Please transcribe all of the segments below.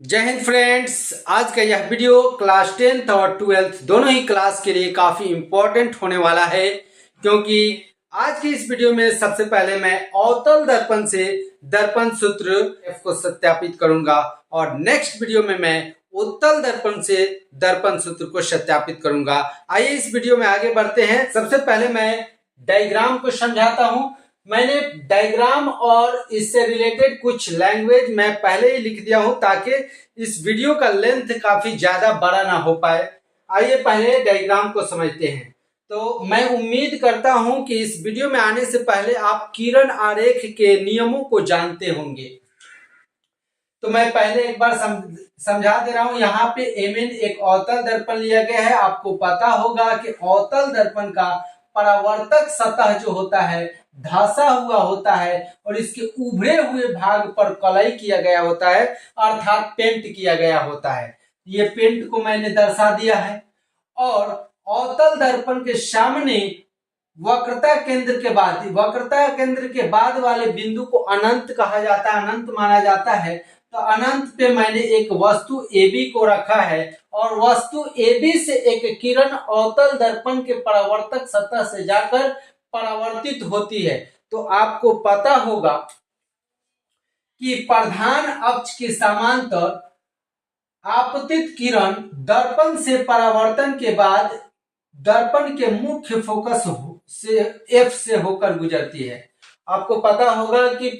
जय हिंद फ्रेंड्स। आज का यह वीडियो क्लास 10th और 12th दोनों ही क्लास के लिए काफी इम्पोर्टेंट होने वाला है, क्योंकि आज की इस वीडियो में सबसे पहले मैं अवतल दर्पण से दर्पण सूत्र F को सत्यापित करूंगा और नेक्स्ट वीडियो में मैं उत्तल दर्पण से दर्पण सूत्र को सत्यापित करूंगा। आइए इस वीडियो में आगे बढ़ते हैं। सबसे पहले मैं डायग्राम को समझाता हूं। मैंने डायग्राम और इससे रिलेटेड कुछ लैंग्वेज मैं पहले ही लिख दिया हूं ताकि इस वीडियो का लेंथ काफी ज्यादा बड़ा ना हो पाए। आइए पहले डायग्राम को समझते हैं। तो मैं उम्मीद करता हूं कि इस वीडियो में आने से पहले आप किरण आरेख के नियमों को जानते होंगे। तो मैं पहले एक बार समझा दे रहा हूं। यहाँ पे एमएन एक अवतल दर्पण लिया गया है। आपको पता होगा कि अवतल दर्पण का परावर्तक सतह जो होता है धंसा हुआ होता है और इसके उभरे हुए भाग पर कलई किया गया होता है, अर्थात पेंट किया गया होता है। ये पेंट को मैंने दर्शा दिया है। और अवतल दर्पण के सामने वक्रता केंद्र के बाद वाले बिंदु को अनंत कहा जाता है, अनंत माना जाता है। तो अनंत पे मैंने एक वस्तु AB को रखा है और वस्तु AB से एक किरण अवतल दर्पण के परावर्तक सतह से जाकर परावर्तित होती है। तो आपको पता होगा कि प्रधान अक्ष के समांतर आपतित किरण दर्पण से परावर्तन के बाद दर्पण के मुख्य फोकस से F से होकर गुजरती है। आपको पता होगा कि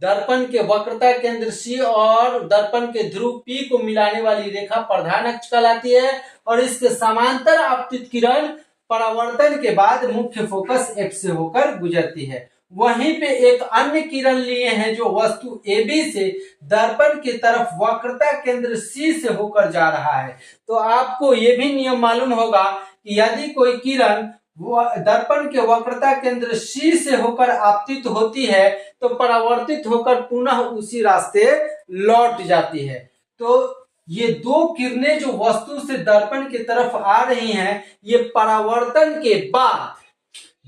दर्पण के वक्रता केंद्र C और दर्पण के ध्रुव P को मिलाने वाली रेखा प्रधान अक्ष कहलाती है और इसके समांतर आपतित किरण परावर्तन के बाद मुख्य फोकस F से होकर गुजरती है। वहीं पे एक अन्य किरण लिए हैं जो वस्तु AB से दर्पण की तरफ वक्रता केंद्र C से होकर जा रहा है। तो आपको ये भी नियम मालूम होगा कि यदि कोई किरण दर्पण के वक्रता केंद्र C से होकर आपतित होती है तो परावर्तित होकर पुनः उसी रास्ते लौट जाती है। तो ये दो किरणें जो वस्तु से दर्पण की तरफ आ रही हैं, ये परावर्तन के बाद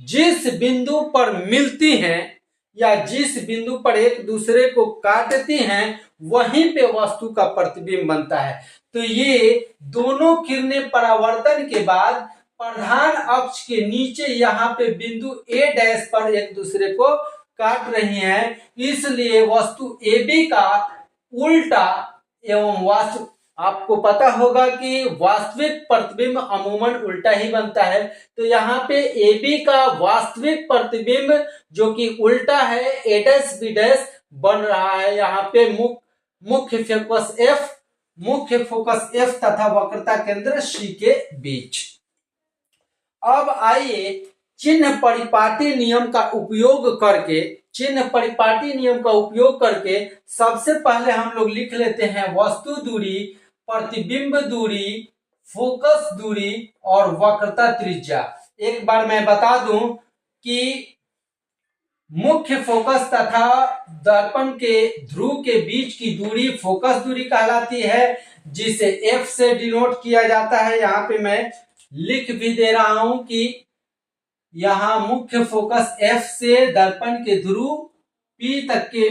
जिस बिंदु पर मिलती हैं या जिस बिंदु पर एक दूसरे को काटती हैं वहीं पे वस्तु का प्रतिबिंब बनता है। तो ये दोनों किरणें परावर्तन के बाद प्रधान अक्ष के नीचे यहाँ पे बिंदु A डैश पर एक दूसरे को काट रही हैं, इसलिए वस्तु AB का उल्टा एवं आपको पता होगा कि वास्तविक प्रतिबिंब अमूमन उल्टा ही बनता है। तो यहाँ पे AB का वास्तविक प्रतिबिंब जो कि उल्टा है A डैश B डैश बन रहा है। यहाँ पे मुख्य फोकस F तथा वक्रता केंद्र C के बीच। अब आइए चिन्ह परिपाटी नियम का उपयोग करके सबसे पहले हम लोग लिख लेते हैं वस्तु दूरी, प्रतिबिंब दूरी, फोकस दूरी और वक्रता त्रिज्या। एक बार मैं बता दूं कि मुख्य फोकस तथा दर्पण के ध्रुव के बीच की दूरी फोकस दूरी कहलाती है, जिसे F से डिनोट किया जाता है। यहाँ पे मैं लिख भी दे रहा हूं कि यहां मुख्य फोकस F से दर्पण के ध्रुव P तक के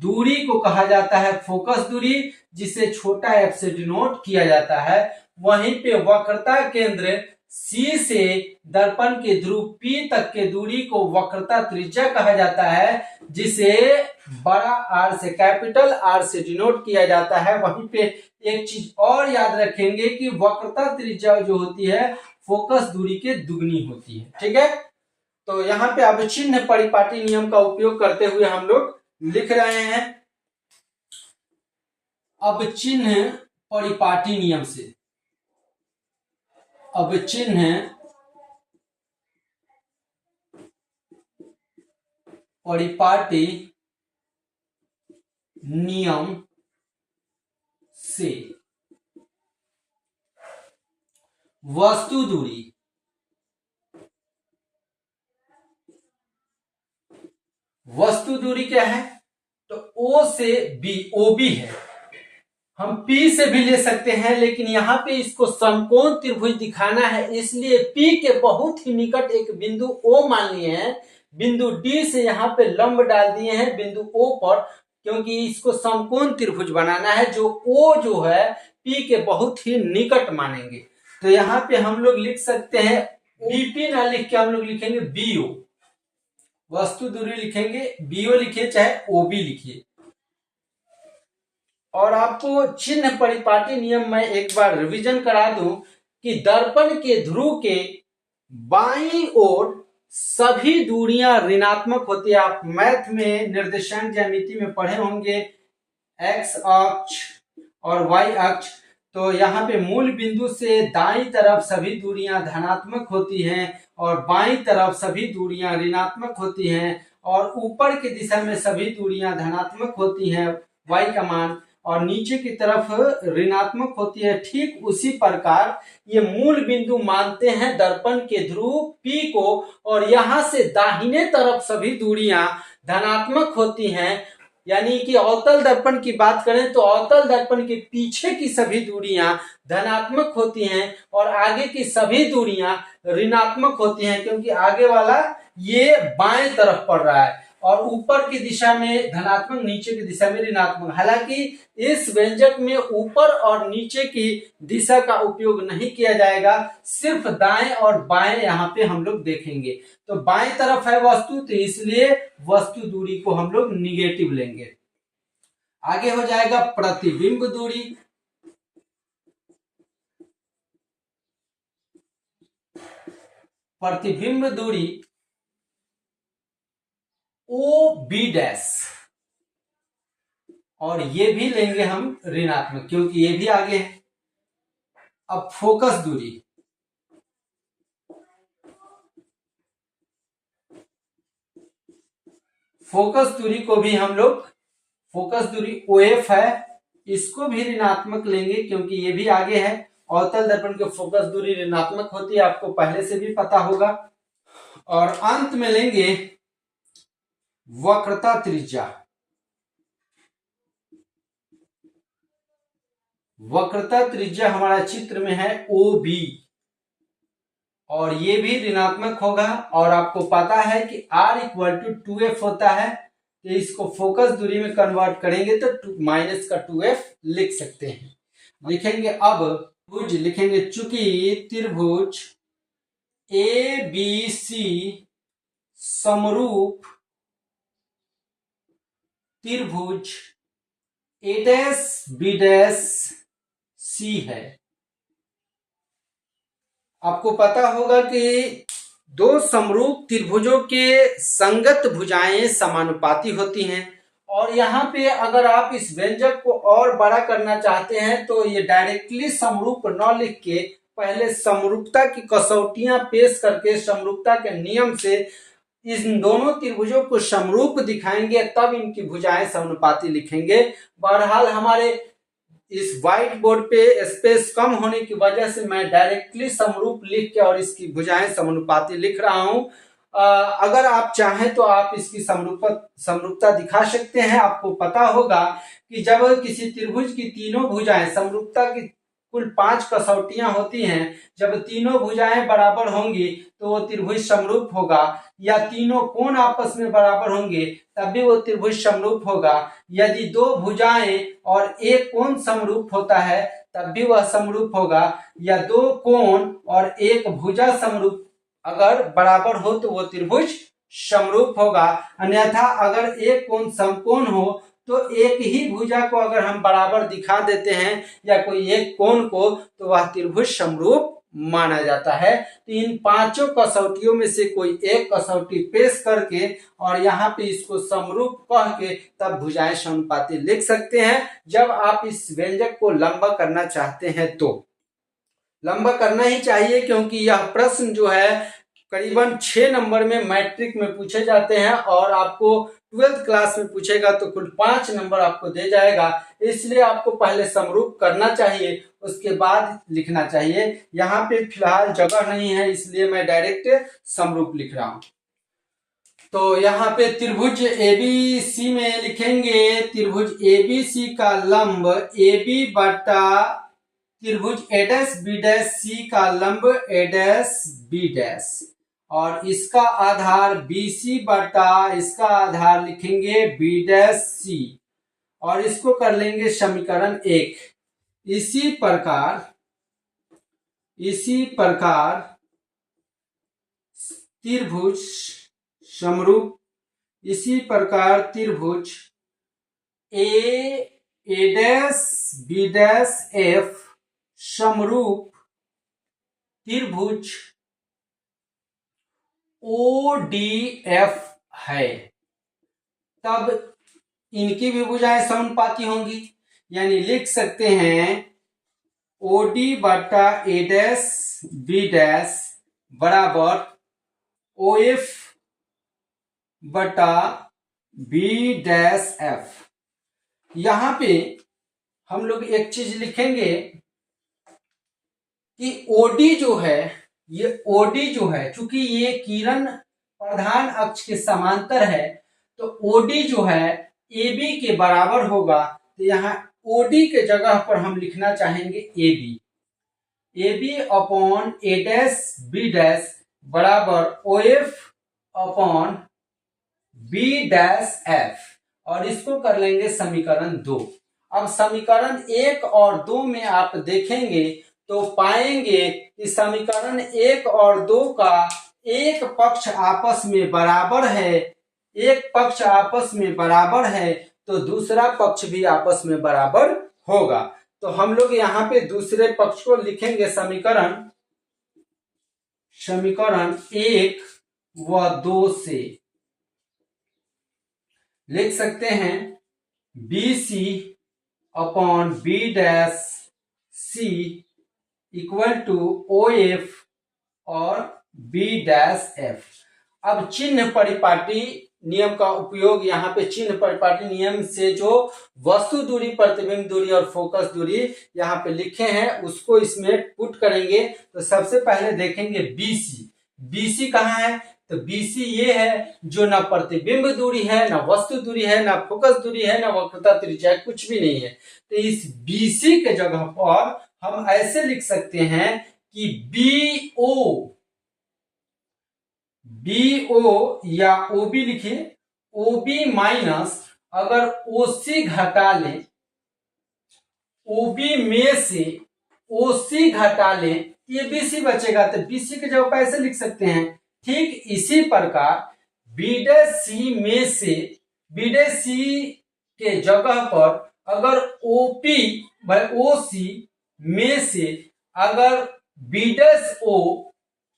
दूरी को कहा जाता है फोकस दूरी, जिसे छोटा f से डिनोट किया जाता है। वहीं पे वक्रता केंद्र C से दर्पण के ध्रुव P तक के दूरी को वक्रता त्रिज्या कहा जाता है, जिसे बड़ा R से कैपिटल R से डिनोट किया जाता है। वहीं पे एक चीज और याद रखेंगे कि वक्रता त्रिज्या जो होती है फोकस दूरी के दुगनी होती है। ठीक है, तो यहाँ पे अब चिन्ह परिपाटी नियम का उपयोग करते हुए हम लोग लिख रहे हैं। अब चिन्ह परिपाटी नियम से चिन्ह परिपाटी नियम से वस्तु दूरी, क्या है? तो O से B, OB है। हम P से भी ले सकते हैं, लेकिन यहाँ पे इसको समकोण त्रिभुज दिखाना है, इसलिए P के बहुत ही निकट एक बिंदु O मान लिए हैं। बिंदु D से यहाँ पे लंब डाल दिए हैं बिंदु O पर। क्योंकि इसको समकोण त्रिभुज बनाना है जो ओ जो है पी के बहुत ही निकट मानेंगे। तो यहाँ पे हम लोग लिख सकते हैं बीपी ना लिख के हम लोग लिखेंगे बीओ, वस्तु दूरी लिखेंगे बीओ लिखिए चाहे ओबी लिखिए। और आपको चिन्ह परिपाटी नियम में एक बार रिवीजन करा दूं कि दर्पण के ध्रुव के बाईं ओर सभी दूरियां ऋणात्मक होती है। आप मैथ में निर्देशांक ज्यामिति में पढ़े होंगे एक्स अक्ष और वाई अक्ष। तो यहाँ पे मूल बिंदु से दाईं तरफ सभी दूरियां धनात्मक होती हैं और बाईं तरफ सभी दूरियां ऋणात्मक होती हैं और ऊपर की दिशा में सभी दूरियां धनात्मक होती हैं y का मान और नीचे की तरफ ऋणात्मक होती है। ठीक उसी प्रकार ये मूल बिंदु मानते हैं दर्पण के ध्रुव P को और यहां से दाहिने तरफ सभी दूरियां धनात्मक होती हैं। यानी कि अवतल दर्पण की बात करें तो अवतल दर्पण के पीछे की सभी दूरियां धनात्मक होती हैं और आगे की सभी दूरियां ऋणात्मक होती हैं, क्योंकि आगे वाला ये बाएं तरफ पड़ रहा है और ऊपर की दिशा में धनात्मक नीचे की दिशा में ऋणात्मक। हालांकि इस व्यंजक में ऊपर और नीचे की दिशा का उपयोग नहीं किया जाएगा, सिर्फ दाएं और बाएं यहाँ पे हम लोग देखेंगे। तो बाएं तरफ है वस्तु तो इसलिए वस्तु दूरी को हम लोग निगेटिव लेंगे। आगे हो जाएगा प्रतिबिंब दूरी। प्रतिबिंब दूरी ओ बी डैश और ये भी लेंगे हम ऋणात्मक क्योंकि ये भी आगे है। अब फोकस दूरी, फोकस दूरी को भी हम लोग, फोकस दूरी OF है, इसको भी ऋणात्मक लेंगे क्योंकि ये भी आगे है। अवतल दर्पण की फोकस दूरी ऋणात्मक होती है, आपको पहले से भी पता होगा। और अंत में लेंगे वक्रता त्रिज्या। वक्रता त्रिज्या हमारा चित्र में है OB और ये भी ऋणात्मक होगा और आपको पता है कि R = 2F होता है, तो इसको फोकस दूरी में कन्वर्ट करेंगे तो माइनस का 2F लिख सकते हैं। लिखेंगे अब त्रिभुज, लिखेंगे चूंकि त्रिभुज ABC समरूप त्रिभुज A'BC है। आपको पता होगा कि दो समरूप त्रिभुजों के संगत भुजाएं समानुपाती होती हैं और यहाँ पे अगर आप इस व्यंजक को और बड़ा करना चाहते हैं तो ये डायरेक्टली समरूप न लिख के पहले समरूपता की कसौटियां पेश करके समरूपता के नियम से इन दोनों त्रिभुजों को समरूप दिखाएंगे, तब इनकी भुजाएं समानुपाती लिखेंगे। बहरहाल हमारे इस व्हाइट बोर्ड पे स्पेस कम होने की वजह से मैं डायरेक्टली समरूप लिख के और इसकी भुजाएं समानुपाती लिख रहा हूं। अगर आप चाहें तो आप इसकी समरूपता दिखा सकते हैं। आपको पता होगा कि जब किसी त्रिभुज की तीनों भुजाएं, समरूपता की कुल 5 कसौटियां होती हैं, जब तीनों भुजाएं बराबर होंगी तो वो त्रिभुज समरूप होगा, या तीनों कोण आपस में बराबर होंगे तब भी वो त्रिभुज समरूप होगा। यदि दो भुजाएं और एक कोण समरूप होता है तब भी वह समरूप होगा, या दो कोण और एक भुजा समरूप अगर बराबर हो तो वो त्रिभुज समरूप होगा। अन्यथा अगर एक कोण समकोण हो तो एक ही भुजा को अगर हम बराबर दिखा देते हैं या कोई एक कोण को तो वह त्रिभुज समरूप माना जाता है। तो इन पांचों कसौटियों में से कोई एक कसौटी पेश करके और यहाँ पे इसको समरूप कह के तब भुजाएं समानुपाती लिख सकते हैं। जब आप इस व्यंजक को लंबा करना चाहते हैं तो लंबा करना ही चाहिए, क्योंकि यह प्रश्न जो है करीबन 6 नंबर में मैट्रिक में पूछे जाते हैं और आपको 12th क्लास में पूछेगा तो कुल 5 नंबर आपको दे जाएगा। इसलिए आपको पहले समरूप करना चाहिए, उसके बाद लिखना चाहिए। यहाँ पे फिलहाल जगह नहीं है इसलिए मैं डायरेक्ट समरूप लिख रहा हूं। तो यहाँ पे त्रिभुज ABC में लिखेंगे त्रिभुज ABC का लंब AB बटा त्रिभुज A'BC का लंब A'B' और इसका आधार BC बटा इसका आधार लिखेंगे B'C और इसको कर लेंगे समीकरण 1। इसी प्रकार त्रिभुज समरूप, इसी प्रकार त्रिभुज ए डैश बी डैश एफ समरूप त्रिभुज ओ डी एफ है, तब इनकी भी भुजाएं समानुपाती होंगी। यानी लिख सकते हैं ओ डी बटा ए डैश बी डैश बराबर ओ एफ बटा बी डैश एफ। यहां पे हम लोग एक चीज लिखेंगे कि ओडी जो है, ये ओडी जो है, चूंकि ये किरण प्रधान अक्ष के समांतर है, तो ओडी जो है ए बी के बराबर होगा। तो यहाँ ओडी के जगह पर हम लिखना चाहेंगे A B upon A dash B dash बराबर O F upon B dash F, और इसको कर लेंगे समीकरण 2। अब समीकरण 1 और 2 में आप देखेंगे तो पाएंगे कि समीकरण 1 और 2 का एक पक्ष आपस में बराबर है, एक पक्ष आपस में बराबर है तो दूसरा पक्ष भी आपस में बराबर होगा। तो हम लोग यहाँ पे दूसरे पक्ष को लिखेंगे समीकरण 1 व 2 से लिख सकते हैं B C upon B dash C equal to O F और बी डैश एफ। अब चिन्ह परिपाटी नियम का उपयोग, यहाँ पे चिन्ह परिपाटी नियम से जो वस्तु दूरी, प्रतिबिंब दूरी और फोकस दूरी यहाँ पे लिखे हैं उसको इसमें पुट करेंगे। तो सबसे पहले देखेंगे बीसी। बीसी कहाँ है? तो बीसी ये है जो ना प्रतिबिंब दूरी है, ना वस्तु दूरी है, ना फोकस दूरी है, ना वक्रता त्रिज्या, कुछ भी नहीं है। तो इस बीसी के जगह पर हम ऐसे लिख सकते हैं कि बीओ या ओबी लिखिए, ओबी माइनस अगर ओसी घटा लें, ओबी में से ओसी घटा लें, ये बीसी बचेगा। तो बीसी के जगह पर ऐसे लिख सकते हैं। ठीक इसी प्रकार बी डैश सी में से, बी डैश सी के जगह पर अगर ओपी बाय ओसी में से अगर बी डैश ओ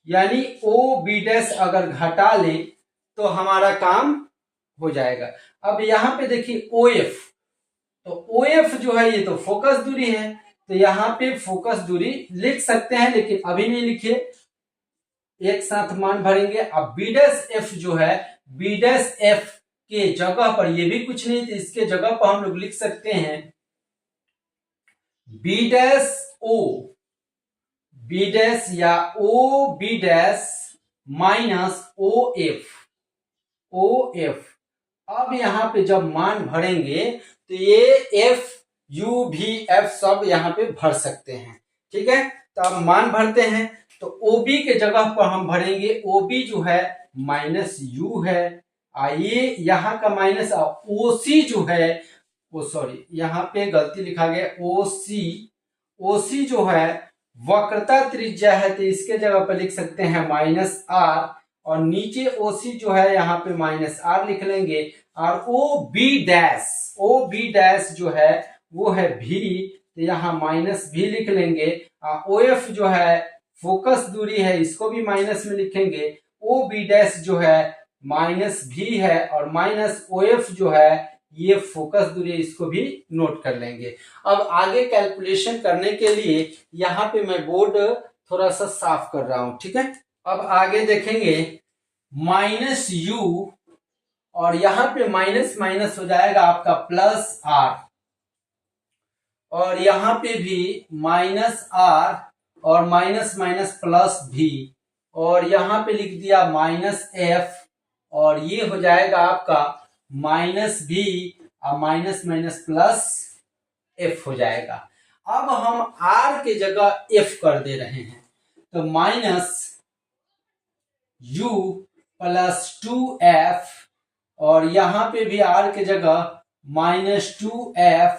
यानी ओ बी डैश अगर घटा ले तो हमारा काम हो जाएगा। अब यहां पे देखिए ओ एफ, तो ओ एफ जो है ये तो फोकस दूरी है, तो यहाँ पे फोकस दूरी लिख सकते हैं, लेकिन अभी नहीं लिखिए, एक साथ मान भरेंगे। अब बी डैश एफ जो है, बी डैश एफ के जगह पर ये भी कुछ नहीं, तो इसके जगह पर हम लोग लिख सकते हैं B dash O, B dash या O B dash minus O F, O F. अब यहां पे जब मान भरेंगे तो ये एफ यू भी एफ सब यहां पे भर सकते हैं। ठीक है, तो अब मान भरते हैं। तो ओबी के जगह पर हम भरेंगे, ओबी जो है माइनस यू है, आइए यहां का माइनस, ओसी जो है, ओ सॉरी यहाँ पे गलती लिखा गया, ओसी, ओसी जो है वक्रता त्रिज्या है, तो इसके जगह पर लिख सकते हैं माइनस आर, और नीचे ओसी जो है यहाँ पे माइनस आर लिख लेंगे। और O B dash, O B dash जो है वो है भी, तो यहाँ माइनस भी लिख लेंगे। ओ एफ जो है फोकस दूरी है, इसको भी माइनस में लिखेंगे। ओ बी डैश जो है माइनस भी है, और माइनस ओ एफ जो है ये फोकस दूरी है, इसको भी नोट कर लेंगे। अब आगे कैलकुलेशन करने के लिए यहाँ पे मैं बोर्ड थोड़ा सा साफ कर रहा हूं। ठीक है, अब आगे देखेंगे माइनस यू, और यहां पे माइनस माइनस हो जाएगा आपका प्लस आर, और यहां पे भी माइनस आर और माइनस माइनस प्लस भी, और यहां पे लिख दिया माइनस एफ, और ये हो जाएगा आपका माइनस भी और माइनस माइनस प्लस एफ हो जाएगा। अब हम आर के जगह एफ कर दे रहे हैं, तो माइनस यू प्लस 2f, और यहां पे भी आर के जगह -2f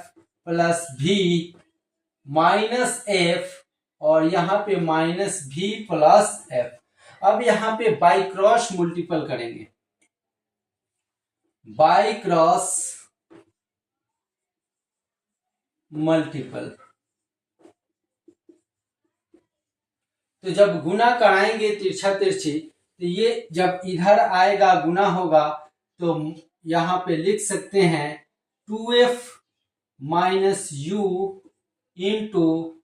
plus v minus F और यहाँ पे -v प्लस एफ। अब यहाँ पे बाई क्रॉस मल्टीपल करेंगे, बाई क्रॉस मल्टीपल। तो जब गुना कराएंगे तिरछा तिरछी, तो ये जब इधर आएगा गुना होगा तो यहाँ पे लिख सकते हैं 2f minus you into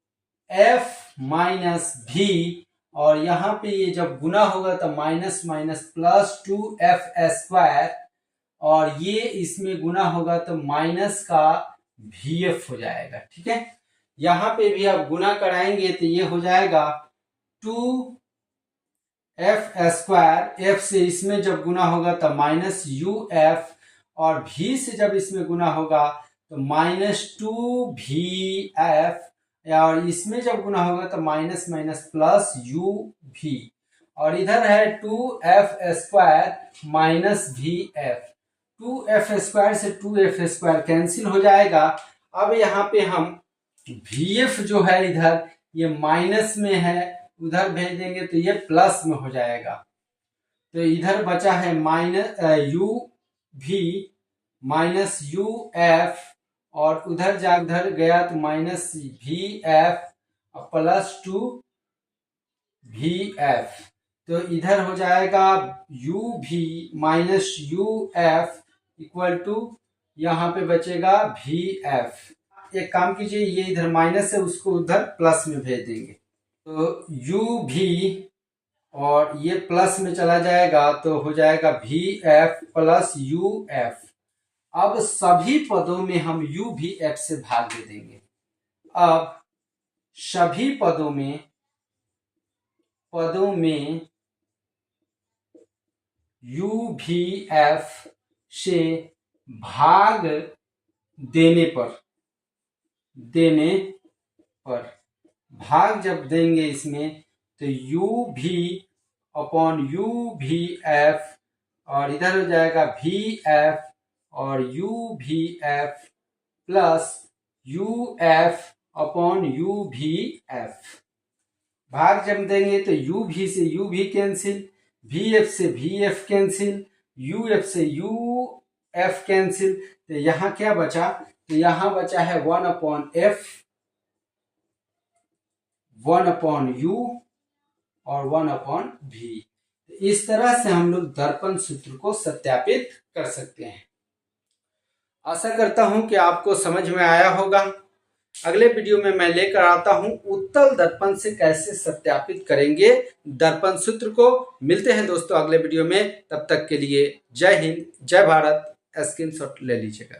F minus भी, और यहाँ पे ये जब गुना होगा तो minus minus plus 2f square, और ये इसमें गुना होगा तो माइनस का vf हो जाएगा। ठीक है, यहाँ पे भी आप गुना कराएंगे तो ये हो जाएगा 2f स्क्वायर, एफ से इसमें जब गुना होगा तो माइनस uf, और v से जब इसमें गुना होगा तो -2vf, और इसमें जब गुना होगा तो माइनस माइनस प्लस uv, और इधर है 2f square minus vf। 2f square से 2f स्क्वायर कैंसिल हो जाएगा। अब यहाँ पे हम vf जो है इधर ये माइनस में है, उधर भेज देंगे तो ये प्लस में हो जाएगा। तो इधर बचा है माइनस uv माइनस uf, और उधर उधर गया तो माइनस vf प्लस 2vf। तो इधर हो जाएगा uv minus uf equal to यहाँ पे बचेगा vf। एक काम कीजिए, ये इधर माइनस है उसको उधर प्लस में भेज देंगे, तो uv और ये प्लस में चला जाएगा तो हो जाएगा vf प्लस uf। अब सभी पदों में हम uvf से भाग दे देंगे। अब सभी पदों में uvf से भाग देने पर भाग जब देंगे इसमें तो uv अपॉन uvf, और इधर हो जाएगा vf और uvf plus uf upon uvf। भाग जब देंगे तो uv से uv कैंसिल, vf से vf कैंसिल, uf से uf कैंसिल, तो यहाँ क्या बचा, तो यहाँ बचा है 1 अपॉन f, 1 अपॉन u और 1 अपॉन v। इस तरह से हम लोग दर्पण सूत्र को सत्यापित कर सकते हैं। आशा करता हूं कि आपको समझ में आया होगा। अगले वीडियो में मैं लेकर आता हूं उत्तल दर्पण से कैसे सत्यापित करेंगे दर्पण सूत्र को। मिलते हैं दोस्तों अगले वीडियो में, तब तक के लिए जय हिंद, जय भारत। स्क्रीनशॉट ले लीजिएगा।